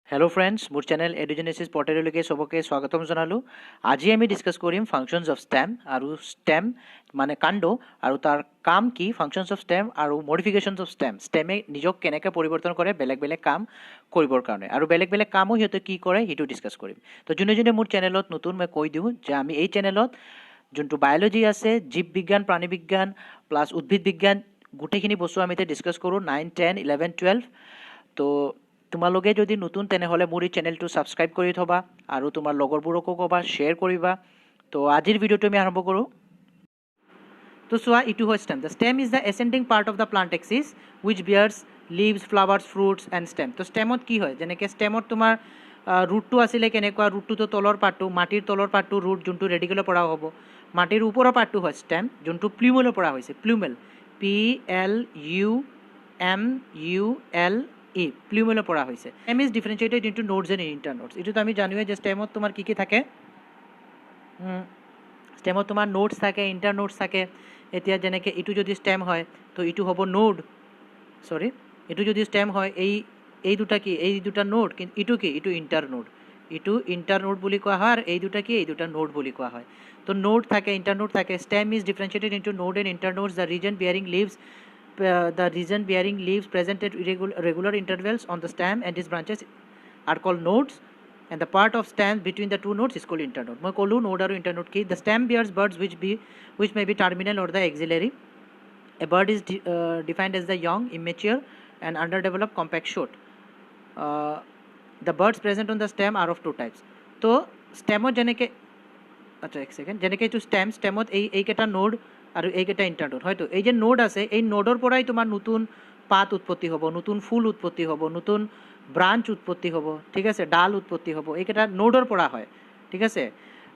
Hello friends मोर channel एडुजेनेसिस पोर्टलলৈকে सबके स्वागतम जनालो। आज আমি ডিসকাস কৰিম ফাংশনস অফ স্টেম আৰু স্টেম মানে কাণ্ড আৰু তাৰ কাম কি, ফাংশনস অফ স্টেম আৰু মডিফিকেশনস অফ স্টেম। স্টেমে নিজক কেনেকৈ পৰিৱৰ্তন কৰে বেলেগ বেলেগ কাম কৰিবৰ কাৰণে, আৰু বেলেগ বেলেগ কামো সিহঁতে কি কৰে সেইটো ডিসকাস কৰিম। তো যোনে যোনে মোৰ চেনেলত নতুন মই কৈ দিওঁ যে আমি এই চেনেলত যোনটো বায়োলজি আছে, জীৱ বিজ্ঞান, প্ৰাণী বিজ্ঞান প্লাছ উদ্ভিদ বিজ্ঞান গোটেইখিনি বস্তু আমি এতিয়া ডিসকাস কৰোঁ 9, 10, 11, 12। তো তোমালোকে যদি নতুন তেনেহ'লে মোৰ এই চেনেলটো ছাবস্ক্ৰাইব কৰি থবা আৰু তোমাৰ লগৰবোৰকো ক'বা, শ্বেয়াৰ কৰিবা। তো আজিৰ ভিডিঅ'টো আমি আৰম্ভ কৰোঁ। তো চোৱা, ইটো হয় stem. The stem is the ascending part of the plant axis which bears leaves, flowers, fruits and stem. তো ষ্টেমত কি হয়, যেনেকৈ ষ্টেমত তোমাৰ ৰুটটো আছিলে কেনেকুৱা, ৰুটটোতো তলৰ পাৰ্টটো, মাটিৰ তলৰ পাৰ্টটো ৰুট, যোনটো ৰেডিকেলৰ পৰা হ'ব। মাটিৰ ওপৰৰ পাৰ্টটো হয় ষ্টেম, যোনটো প্লিউমেলৰ পৰা হৈছে, প্লিউমেল, PLUMULE, প্লিউমেলৰ পৰা হৈছে। Stem is differentiated into nodes and internodes. এইটোতো আমি জানোৱে যে ষ্টেমত তোমাৰ কি কি থাকে, ষ্টেমত তোমাৰ নোডছ থাকে, ইণ্টাৰ নোডছ থাকে। এতিয়া যেনেকৈ এইটো যদি ষ্টেম হয় তো এইটো হ'ব নোড, এইটো যদি ষ্টেম হয় এই দুটা কি, এই দুটা নোড, কিন্তু এইটো কি, এইটো ইণ্টাৰ নোড, এইটো ইণ্টাৰ নোড বুলি কোৱা হয়, আৰু এই দুটা কি, এই দুটা নোড বুলি কোৱা হয়। তো নোড থাকে, ইণ্টাৰ নোড থাকে। Stem is differentiated into node and internodes. The region bearing leaves present at regular intervals on the stem and its branches are called nodes, and the part of stem between the two nodes is called internode. মই ক'লো node আৰু internode কি। The stem bears buds which may be terminal or the axillary. A bud is defined as the young, immature and underdeveloped compact shoot. The buds present on the stem are of two types. তো স্টেমত যেনেকৈ, আচ্ছা এক second, যেনেকৈ এইটো ষ্টেমত এইকেইটা node আৰু এইকেইটা ইণ্টাৰনোড হয়তো। এই যে নোড আছে, এই নোডৰ পৰাই তোমাৰ নতুন পাত উৎপত্তি হ'ব, নতুন ফুল উৎপত্তি হ'ব, নতুন ব্ৰাঞ্চ উৎপত্তি হ'ব, ঠিক আছে, ডাল উৎপত্তি হ'ব। এইকেইটা নোডৰ পৰা হয়, ঠিক আছে,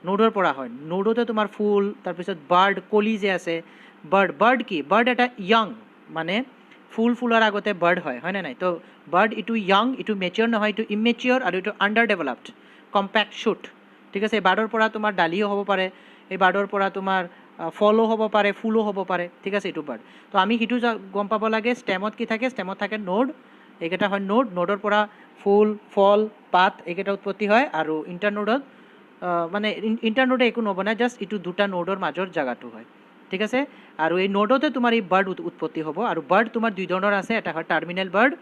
নোডৰ পৰা হয়। নোডতে তোমাৰ ফুল, তাৰপিছত বাৰ্ড, কলি যে আছে, বাৰ্ড কি, বাৰ্ড এটা য়াং, মানে ফুলৰ আগতে বাৰ্ড হয়, হয়নে নাই? তো বাৰ্ড এইটো য়াং, এইটো মেচিয়ৰ নহয়, এইটো ইমেচিয়ৰ, আৰু এইটো আণ্ডাৰ ডেভেলপড কম্পেক্ট শ্বুট, ঠিক আছে। এই বাৰ্ডৰ পৰা তোমাৰ ডালিও হ'ব পাৰে, এই বাৰ্ডৰ পৰা তোমাৰ ফলো হ'ব পাৰে, ফুলো হ'ব পাৰে, ঠিক আছে, এইটো বাৰ্ড। তো আমি সেইটো গম পাব লাগে ষ্টেমত কি থাকে। ষ্টেমত থাকে নোড, এইকেইটা হয় নোড, নোডৰ পৰা ফুল, ফল, পাত এইকেইটা উৎপত্তি হয়। আৰু ইণ্টাৰনোডত মানে ইণ্টাৰনোডে একো নবনায়, জাষ্ট এইটো দুটা নোডৰ মাজৰ জেগাটো হয়, ঠিক আছে। আৰু এই নোডতে তোমাৰ এই বাৰ্ড উৎপত্তি হ'ব। আৰু বাৰ্ড তোমাৰ দুই ধৰণৰ আছে, এটা হয় টাৰ্মিনেল বাৰ্ড,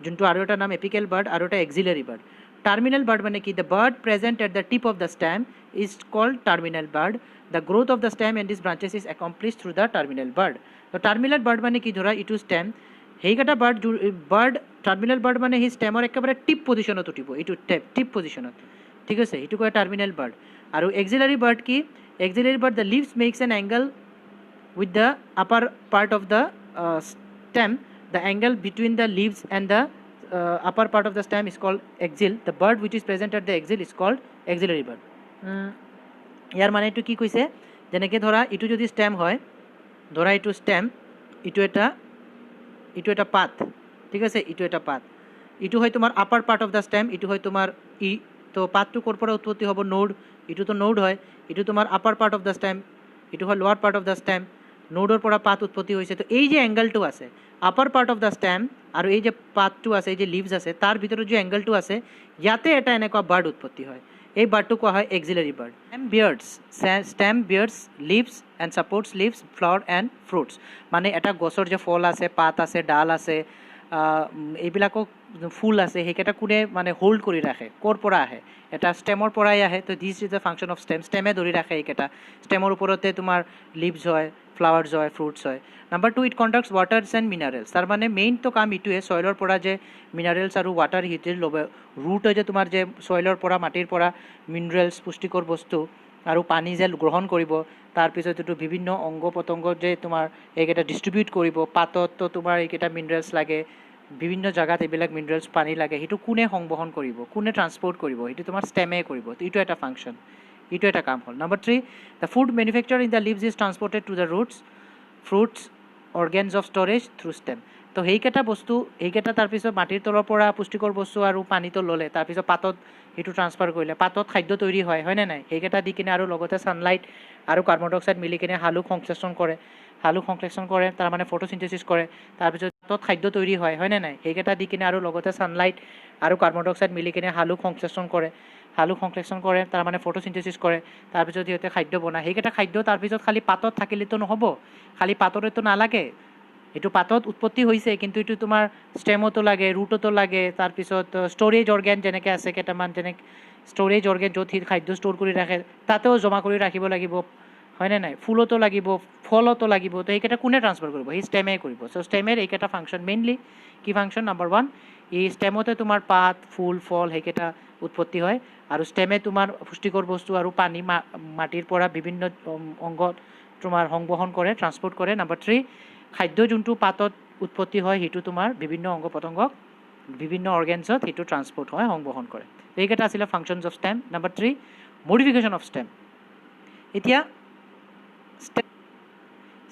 যোনটো আৰু এটা নাম এপিকেল বাৰ্ড, আৰু এটা এক্সিলাৰী বাৰ্ড। টার্মিনাল বার্ড মানে কি, the bud present at the tip of the stem is called terminal bud. The growth of the stem and its branches is accomplish through the terminal bud. তো terminal bud মানে কি, ধৰা ইটো stem, সেইকেইটা bird terminal bird মানে সেই ষ্টেমৰ একেবাৰে টিপ পজিশ্যনত উঠিব, এইটো টিপ পজিশ্যনত, ঠিক আছে, এইটো কয় টাৰ্মিনেল বাৰ্ড। আৰু এক্সিলাৰী বাৰ্ড কি, axillary bud the leaves makes an angle with the upper part of the stem. The angle between the leaves and the upper part of the stem is called axil. The bird which is present at the axil is called axillary bird. ইয়াৰ মানে এইটো কি কৈছে, যেনেকৈ ধৰা এইটো যদি stem হয়, ধৰা এইটো ষ্টেম, এইটো এটা পাত, ঠিক আছে, এইটো এটা পাত, এইটো হয় তোমাৰ upper part of the stem, এইটো হয় তোমাৰ তো পাতটো ক'ৰ পৰা উৎপত্তি হ'ব, নোড, এইটোতো নোড হয়, এইটো তোমাৰ upper part of the stem, এইটো হয় লোৱাৰ পাৰ্ট অফ দ্য ষ্টেম, নোডৰ পৰা পাত উৎপত্তি হৈছে। তো এই যে এংগলটো আছে upper part of the stem আৰু এই যে পাতটো আছে, এই যে লিভছ আছে, তাৰ ভিতৰত যে এংগলটো আছে, ইয়াতে এটা এনেকুৱা বাৰ্ড উৎপত্তি হয়। এই বাৰ্ডটো কোৱা হয় axillary bud. Stem bears leaves and supports leaves, flower and fruits. মানে এটা গছৰ যে ফল আছে, পাত আছে, ডাল আছে, এইবিলাকক ফুল আছে, সেইকেইটা কোনে মানে হোল্ড কৰি ৰাখে, ক'ৰ পৰা আহে, এটা ষ্টেমৰ পৰাই আহে। তো this is the function of stem, ষ্টেমে ধৰি ৰাখে এইকেইটা। ষ্টেমৰ ওপৰতে তোমাৰ লিভছ হয়, ফ্লাৱাৰ্ছ হয়, ফ্ৰুটছ হয়। Number 2, it conducts waters and minerals. তাৰ মানে মেইনটো কাম এইটোৱে, ছইলৰ পৰা যে মিনাৰেলছ আৰু ৱাটাৰ সিহঁতে ল'ব, ৰুট হয় যে তোমাৰ যে ছইলৰ পৰা, মাটিৰ পৰা মিনাৰেলছ, পুষ্টিকৰ বস্তু আৰু পানী যে গ্ৰহণ কৰিব, তাৰপিছত এইটো বিভিন্ন অংগ পতংগ যে তোমাৰ এইকেইটা ডিষ্ট্ৰিবিউট কৰিব। পাততো তোমাৰ এইকেইটা মিনাৰেলছ লাগে, বিভিন্ন জেগাত এইবিলাক মিনাৰেলছ পানী লাগে, সেইটো কোনে সংবহন কৰিব, কোনে ট্ৰান্সপৰ্ট কৰিব, সেইটো তোমাৰ ষ্টেমে কৰিব। এইটো এটা ফাংচন, এইটো এটা কাম হ'ল। Number 3, the food manufacture in the leaves is transported to the roots, fruits, organs of storage through stem. তো সেইকেইটা বস্তু, এইকেইটা তাৰপিছত মাটিৰ তলৰ পৰা পুষ্টিকৰ বস্তু আৰু পানীটো ল'লে, তাৰপিছত পাতত সেইটো ট্ৰান্সফাৰ কৰিলে, পাতত খাদ্য তৈৰি হয়, হয়নে নাই? সেইকেইটা দি কিনে আৰু লগতে ছানলাইট আৰু কাৰ্বন ডাই অক্সাইড মিলি কিনে হালুক সংশ্লেষণ কৰে, তাৰমানে ফটোচিনথেচিছ কৰে, তাৰপিছত পাতত খাদ্য তৈৰি হয়, হয়নে নাই? সেইকেইটা দি কিনে আৰু লগতে ছানলাইট আৰু কাৰ্বন ডাই অক্সাইড মিলি কিনে হালুক সংশ্লেষণ কৰে তাৰ মানে ফটোচিন্থেসিস কৰে তাৰপিছত সিহঁতে খাদ্য বনায় সেইকেইটা খাদ্য তাৰপিছত খালি পাতত থাকিলেতো নহ'ব খালি পাততেতো নালাগে এইটো পাতত উৎপত্তি হৈছে কিন্তু এইটো তোমাৰ ষ্টেমতো লাগে ৰুটতো লাগে তাৰপিছত ষ্ট'ৰেজ অৰ্গেন যেনেকৈ আছে কেইটামান যেনেকৈ ষ্ট'ৰেজ অৰ্গেন য'ত সি খাদ্য ষ্ট'ৰ কৰি ৰাখে তাতেও জমা কৰি ৰাখিব লাগিব হয়নে নাই ফুলতো লাগিব ফলতো লাগিব তো এইকেইটা কোনে ট্ৰান্সফাৰ কৰিব সেই ষ্টেমে কৰিব চ' ষ্টেমেৰ এইকেইটা ফাংচন মেইনলি কি ফাংচন নাম্বাৰ 1 এই ষ্টেমতে তোমাৰ পাত ফুল ফল সেইকেইটা উৎপত্তি হয় আৰু ষ্টেমে তোমাৰ পুষ্টিকৰ বস্তু আৰু পানী মাটিৰ পৰা বিভিন্ন অংগত তোমাৰ সংবহন কৰে ট্ৰান্সপৰ্ট কৰে নাম্বাৰ 3 খাদ্য যোনটো পাতত উৎপত্তি হয় সেইটো তোমাৰ বিভিন্ন অংগ পতংগক বিভিন্ন অৰ্গেনছত সেইটো ট্ৰান্সপৰ্ট হয় সংবহন কৰে এইকেইটা আছিলে functions of stem number 3 modification of stem এতিয়া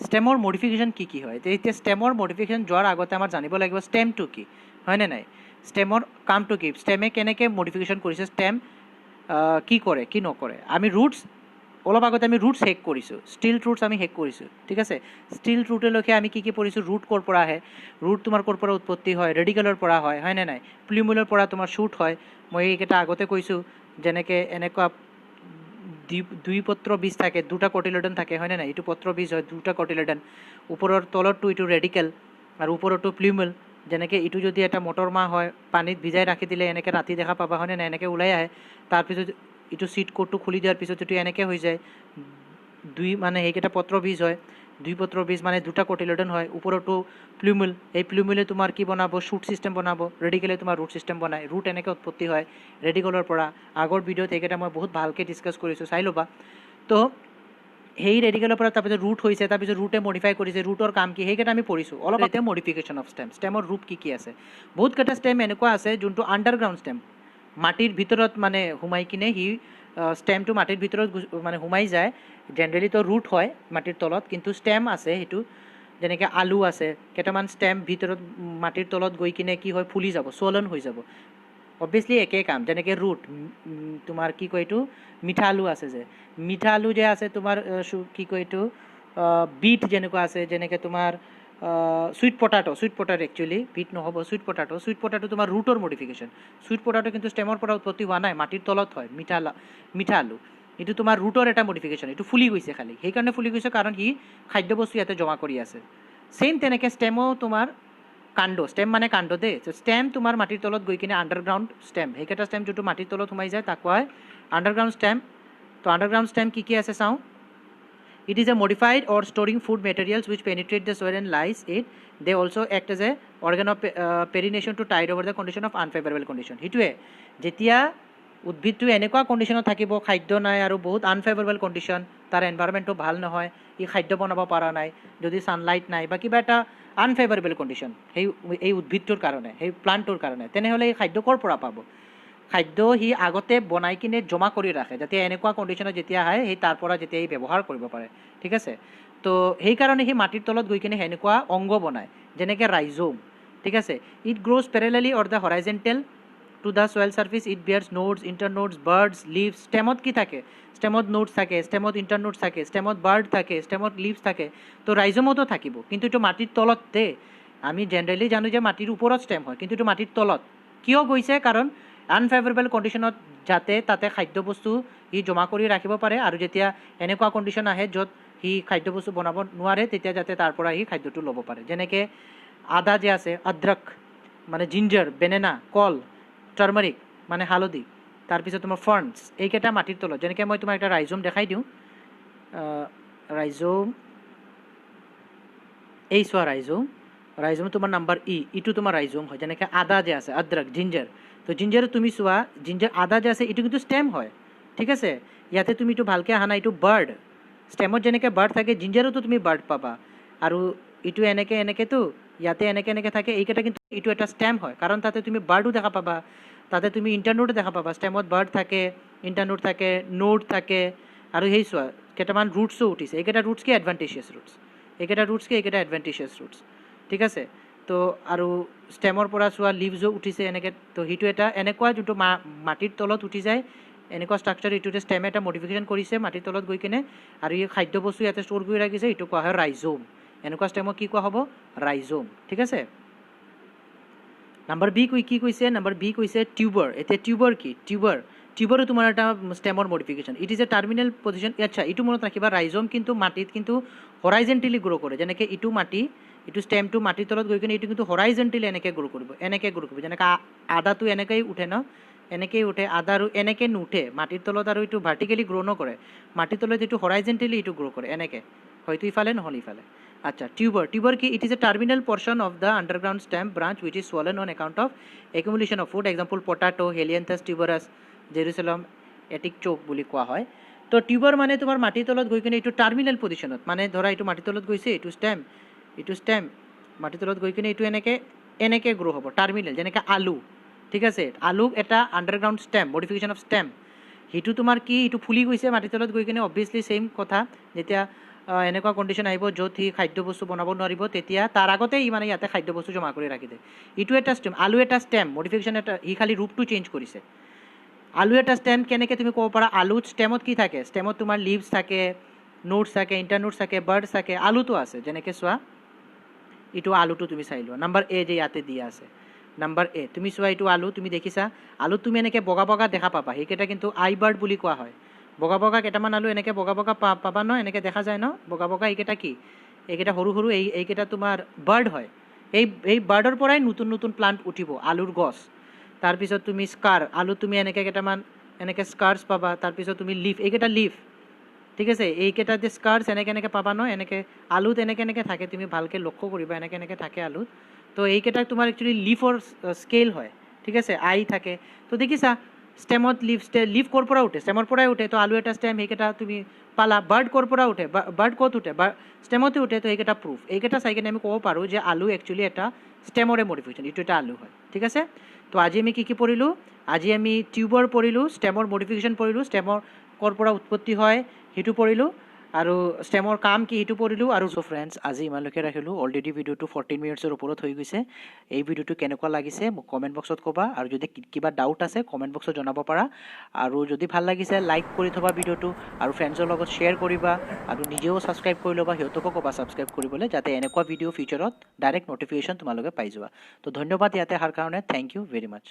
ষ্টেমৰ মডিফিকেশ্যন কি হয় এতিয়া ষ্টেমৰ মডিফিকেশ্যন যোৱাৰ আগতে আমাৰ জানিব লাগিব ষ্টেমটো কি হয়নে নাই ষ্টেমৰ কামটো কি ষ্টেমে কেনেকৈ মডিফিকেশ্যন কৰিছে ষ্টেম কি কৰে কি নকৰে আমি ৰুটছ অলপ আগতে আমি ৰুটছ শেষ কৰিছোঁ ষ্টিল ৰুটছ আমি শেষ কৰিছোঁ ঠিক আছে ষ্টিল ৰুটলৈকে আমি কি পঢ়িছোঁ ৰুট ক'ৰ পৰা আহে ৰুট তোমাৰ ক'ৰ পৰা উৎপত্তি হয় ৰেডিকেলৰ পৰা হয়নে নাই প্লিমুলৰ পৰা তোমাৰ শ্বুট হয় মই এইকেইটা আগতে কৈছোঁ যেনেকৈ এনেকুৱা দুইপত্ৰ বীজ থাকে দুটা কটিলেডন থাকে হয়নে নাই এইটো পত্ৰ বীজ হয় দুটা কটিলেডন ওপৰৰ তলৰটো এইটো ৰেডিকেল আৰু ওপৰতো প্লিমুল যেনেকৈ এইটো যদি এটা মটৰ মাহ হয় পানীত ভিজাই ৰাখি দিলে এনেকৈ ৰাতি দেখা পাবা হয়নে নাই এনেকৈ ওলাই আহে তাৰপিছত এইটো চিট কোডটো খুলি দিয়াৰ পিছত এইটো এনেকৈ হৈ যায় মানে সেইকেইটা পত্ৰ বীজ হয় দুই পত্ৰ বীজ মানে দুটা কটিলেডন হয় ওপৰতো প্লিমুল এই প্লিমুলে তোমাৰ কি বনাব শ্বুট ছিষ্টেম বনাব ৰেডিকেলে তোমাৰ ৰুট ছিষ্টেম বনায় ৰুট এনেকৈ উৎপত্তি হয় ৰেডিকেলৰ পৰা আগৰ ভিডিঅ'ত এইকেইটা মই বহুত ভালকৈ ডিছকাছ কৰিছোঁ চাই ল'বা তো সেই ৰেডিকেলৰ পৰা তাৰপিছত ৰুট হৈছে তাৰপিছত ৰুটে মডিফাই কৰিছে ৰুটৰ কাম কি সেইকেইটা আমি পঢ়িছোঁ অলপ এতিয়া মডিফিকেশ্যন অফ ষ্টেমৰ ৰূপ কি আছে বহুতকেইটা ষ্টেম এনেকুৱা আছে যোনটো আণ্ডাৰগ্ৰাউণ্ড ষ্টেম মাটিৰ ভিতৰত মানে সোমাই কিনে সি ষ্টেমটো মাটিৰ ভিতৰত মানে সোমাই যায় জেনেৰেলিতো ৰুট হয় মাটিৰ তলত কিন্তু ষ্টেম আছে সেইটো যেনেকৈ আলু আছে কেইটামান ষ্টেম ভিতৰত মাটিৰ তলত গৈ কিনে কি হয় ফুলি যাব চলন হৈ যাব অবভিয়াছলি একেই কাম যেনেকৈ ৰুট তোমাৰ কি কয় এইটো মিঠা আলু আছে যে মিঠা আলু যে আছে তোমাৰ কি কয় এইটো বিট যেনেকুৱা আছে যেনেকৈ তোমাৰ সুইট পটাটো একচুৱেলি বিট নহ'ব সুইট পটাটো তোমাৰ ৰুটৰ মডিফিকেশ্যন সুইট পটাটো কিন্তু ষ্টেমৰ পৰা উৎপত্তি হোৱা নাই মাটিৰ তলত হয় মিঠা আলু এইটো তোমাৰ ৰুটৰ এটা মডিফিকেশ্যন এইটো ফুলি গৈছে খালি সেইকাৰণে ফুলি গৈছে কাৰণ সি খাদ্য বস্তু ইয়াতে জমা কৰি আছে ছেইম তেনেকৈ ষ্টেমো তোমাৰ কাণ্ড ষ্টেম মানে কাণ্ড দেই ষ্টেম তোমাৰ মাটিৰ তলত গৈ কিনে আণ্ডাৰগ্ৰাউণ্ড ষ্টেম সেইকেইটা ষ্টেম যোনটো মাটিৰ তলত সোমাই যায় তাক হয় আণ্ডাৰগ্ৰাউণ্ড ষ্টেম তো আণ্ডাৰগ্ৰাউণ্ড ষ্টেম কি আছে চাওঁ It is a modified or storing food materials which penetrate the soil and lies it. They also act as a organ of perination to tide over the condition of unfavorable condition. সেইটোৱে যেতিয়া উদ্ভিদটো এনেকুৱা কণ্ডিশ্যনত থাকিব খাদ্য নাই আৰু বহুত আনফেভৰেবল condition তাৰ এনভাইৰমেণ্টটো ভাল নহয় ই খাদ্য বনাব পৰা নাই যদি ছানলাইট নাই বা কিবা এটা আনফেভৰেবল কণ্ডিশ্যন এই উদ্ভিদটোৰ কাৰণে সেই প্লাণ্টটোৰ কাৰণে তেনেহ'লে এই খাদ্য ক'ৰ পৰা পাব খাদ্য সি আগতে বনাই কিনে জমা কৰি ৰাখে যাতে এনেকুৱা কণ্ডিশ্যনত যেতিয়া আহে সেই তাৰ পৰা যেতিয়া সি ব্যৱহাৰ কৰিব পাৰে ঠিক আছে তো সেইকাৰণে সি মাটিৰ তলত গৈ কিনে সেনেকুৱা অংগ বনায় যেনেকৈ ৰাইজোম ঠিক আছে it grows parallelly or the horizontal to the soil surface it bears nodes internodes buds leaves ষ্টেমত কি থাকে ষ্টেমত নোটছ থাকে ষ্টেমত ইণ্টাৰনোটছ থাকে ষ্টেমত বাৰ্ড থাকে ষ্টেমত লিভছ থাকে তো ৰাইজোমতো থাকিব কিন্তু এইটো মাটিৰ তলত দেই আমি জেনেৰেলি জানো যে মাটিৰ ওপৰত ষ্টেম হয় কিন্তু এইটো মাটিৰ তলত কিয় গৈছে কাৰণ আনফেভৰেবল কণ্ডিশ্যনত যাতে তাতে খাদ্য বস্তু সি জমা কৰি ৰাখিব পাৰে আৰু যেতিয়া এনেকুৱা কণ্ডিশ্যন আহে য'ত সি খাদ্য বস্তু বনাব নোৱাৰে তেতিয়া যাতে তাৰ পৰা সি খাদ্যটো ল'ব পাৰে যেনেকৈ আদা যে আছে অদ্ৰক মানে জিঞ্জাৰ বেনেনা কল টাৰ্মাৰিক মানে হালধি তাৰপিছত তোমাৰ ফাৰ্নছ এইকেইটা মাটিৰ তলত যেনেকৈ মই তোমাক এটা ৰাইজোম দেখাই দিওঁ ৰাইজোম এই চোৱা ৰাইজোম তোমাৰ নাম্বাৰ ইটো তোমাৰ ৰাইজোম হয় যেনেকৈ আদা যে আছে অদ্ৰক জিঞ্জাৰ তো জিঞ্জাৰ তুমি চোৱা জিঞ্জাৰ আদা যে আছে এইটো কিন্তু ষ্টেম হয় ঠিক আছে ইয়াতে তুমি এইটো ভালকৈ অহা নাই এইটো বাৰ্ড ষ্টেমত যেনেকৈ বাৰ্ড থাকে জিঞ্জাৰতো তুমি বাৰ্ড পাবা আৰু এইটো এনেকৈতো ইয়াতে এনেকৈ থাকে এইকেইটা কিন্তু এইটো এটা ষ্টেম হয় কাৰণ তাতে তুমি বাৰ্ডো দেখা পাবা তাতে তুমি ইণ্টাৰনোটো দেখা পাবা ষ্টেমত বাৰ্ড থাকে ইণ্টাৰনোট থাকে নোট থাকে আৰু সেই চোৱা কেইটামান ৰুটছো উঠিছে এইকেইটা ৰুটছ কি এডভান্টেচিয়াছ ৰুটছ এইকেইটা এডভান্টেচিয়াছ ৰুটছ ঠিক আছে তো আৰু ষ্টেমৰ পৰা চোৱা লিভছো উঠিছে এনেকৈ তো সেইটো এটা এনেকুৱা যোনটো মাটিৰ তলত উঠি যায় এনেকুৱা ষ্ট্ৰাকচাৰ এইটোতে ষ্টেমে এটা মডিফিকেশ্যন কৰিছে মাটিৰ তলত গৈ কিনে আৰু এই খাদ্য বস্তু ইয়াতে ষ্ট'ৰ কৰি ৰাখিছে এইটো কোৱা হয় ৰাইজোম এনেকুৱা ষ্টেমক কি কোৱা হ'ব ৰাইজোম ঠিক আছে নাম্বাৰ বি কি কৈছে নাম্বাৰ বি কৈছে টিউবাৰ এতিয়া টিউবাৰ কি টিউবাৰো তোমাৰ এটা ষ্টেমৰ modification it is a terminal position আচ্ছা এইটো মনত ৰাখিবা ৰাইজম কিন্তু মাটিত কিন্তু হৰাইজেণ্টেলি গ্ৰ' কৰে যেনেকৈ এইটো মাটি এইটো ষ্টেমটো মাটিৰ তলত গৈ কিনে এইটো কিন্তু হৰাইজেণ্টেলি এনেকৈ গ্ৰ' কৰিব যেনেকৈ আদাটো এনেকৈ উঠে ন এনেকৈ উঠে আদা আৰু এনেকৈ নুঠে মাটিৰ তলত আৰু এইটো ভাৰ্টিকেলি গ্ৰ' নকৰে মাটিৰ তলত এইটো হৰাইজেণ্টেলি এইটো গ্ৰ' কৰে এনেকৈ হয়তো ইফালে নহ'লে ইফালে আচ্ছা টিউবাৰ কি it is a terminal portion of the underground stem branch which is swollen on account of accumulation of food example potato Helianthus tuberosus Jerusalem artichoke বুলি কোৱা হয় তো টিউবাৰ মানে তোমাৰ মাটিৰ তলত গৈ কিনে এইটো টাৰ্মিনেল পজিশ্যনত মানে ধৰা এইটো মাটিৰ তলত গৈছে এইটো ষ্টেম মাটিৰ তলত গৈ কিনে এইটো এনেকৈ গ্ৰ' হ'ব টাৰ্মিনেল যেনেকৈ আলু ঠিক আছে আলুক এটা underground stem modification of stem সেইটো তোমাৰ কি এইটো ফুলি গৈছে মাটিৰ তলত গৈ কিনে অবভিয়াছলি ছেইম কথা যেতিয়া এনেকুৱা কণ্ডিশ্যন আহিব য'ত সি খাদ্য বস্তু বনাব নোৱাৰিব তেতিয়া তাৰ আগতে ই মানে ইয়াতে খাদ্য বস্তু জমা কৰি ৰাখি দিয়ে এইটো এটা ষ্টেম আলু এটা ষ্টেম মডিফিকেশ্যন এটা সি খালি ৰূপটো চেঞ্জ কৰিছে আলু এটা ষ্টেম কেনেকৈ তুমি ক'ব পাৰা আলুত ষ্টেমত কি থাকে ষ্টেমত তোমাৰ লিভছ থাকে নোটছ থাকে ইণ্টাৰনোটছ থাকে বাৰ্ডছ থাকে আলুটো আছে যেনেকৈ চোৱা এইটো আলুটো তুমি চাই লোৱা নাম্বাৰ এ যে ইয়াতে দিয়া আছে নাম্বাৰ এ তুমি চোৱা এইটো আলু তুমি দেখিছা আলুত তুমি এনেকৈ বগা দেখা পাবা সেইকেইটা কিন্তু আই বাৰ্ড বুলি কোৱা হয় বগা কেইটামান আলু এনেকৈ বগা পাবা ন এনেকৈ দেখা যায় ন বগা এইকেইটা কি এইকেইটা সৰু এইকেইটা তোমাৰ বাৰ্ড হয় এই বাৰ্ডৰ পৰাই নতুন প্লাণ্ট উঠিব আলুৰ গছ তাৰপিছত তুমি স্কাৰ আলু তুমি এনেকৈ কেইটামান এনেকৈ স্কাৰ্ছ পাবা তাৰপিছত তুমি লিফ এইকেইটা লিফ ঠিক আছে এইকেইটা যে স্কাৰ্ছ এনেকৈ পাবা ন এনেকৈ আলুত এনেকৈ থাকে তুমি ভালকৈ লক্ষ্য কৰিবা এনেকৈ থাকে আলুত তো এইকেইটা তোমাৰ একচুৱেলি লিফৰ স্কেল হয় ঠিক আছে আই থাকে তো দেখিছা ষ্টেমত লিফ ক'ৰ পৰা উঠে ষ্টেমৰ পৰাই উঠে তো আলু এটা ষ্টেম সেইকেইটা তুমি পালা বাৰ্ড ক'ৰ পৰা উঠে বাৰ্ড ক'ত উঠে ষ্টেমতে উঠে তো এইকেইটা প্ৰুফ এইকেইটা চাই কিনে আমি ক'ব পাৰোঁ যে আলু একচুৱেলি এটা ষ্টেমৰে মডিফিকেশ্যন এইটো এটা আলু হয় ঠিক আছে তো আজি আমি কি পঢ়িলোঁ আজি আমি টিউবাৰ পঢ়িলোঁ ষ্টেমৰ মডিফিকেশ্যন পঢ়িলোঁ ষ্টেমৰ ক'ৰ পৰা উৎপত্তি হয় সেইটো পঢ়িলোঁ আৰু ষ্টেমৰ কাম কি সেইটো পঢ়িলোঁ আৰু চ' ফ্ৰেণ্ডছ আজি ইমানলৈকে ৰাখিলোঁ অলৰেডি ভিডিঅ'টো 14 মিনিটছৰ ওপৰত হৈ গৈছে এই ভিডিঅ'টো কেনেকুৱা লাগিছে মোক কমেণ্ট বক্সত ক'বা আৰু যদি কিবা ডাউট আছে কমেণ্ট বক্সত জনাব পাৰা আৰু যদি ভাল লাগিছে লাইক কৰি থবা ভিডিঅ'টো আৰু ফ্ৰেণ্ডছৰ লগত শ্বেয়াৰ কৰিবা আৰু নিজেও ছাবস্ক্ৰাইব কৰি ল'বা সিহঁতকো ক'বা ছাবস্ক্ৰাইব কৰিবলৈ যাতে এনেকুৱা ভিডিঅ' ফিউচাৰত ডাইৰেক্ট ন'টিফিকেশ্যন তোমালোকে পাই যোৱা তো ধন্যবাদ ইয়াতে অহাৰ কাৰণে থেংক ইউ ভেৰি মাছ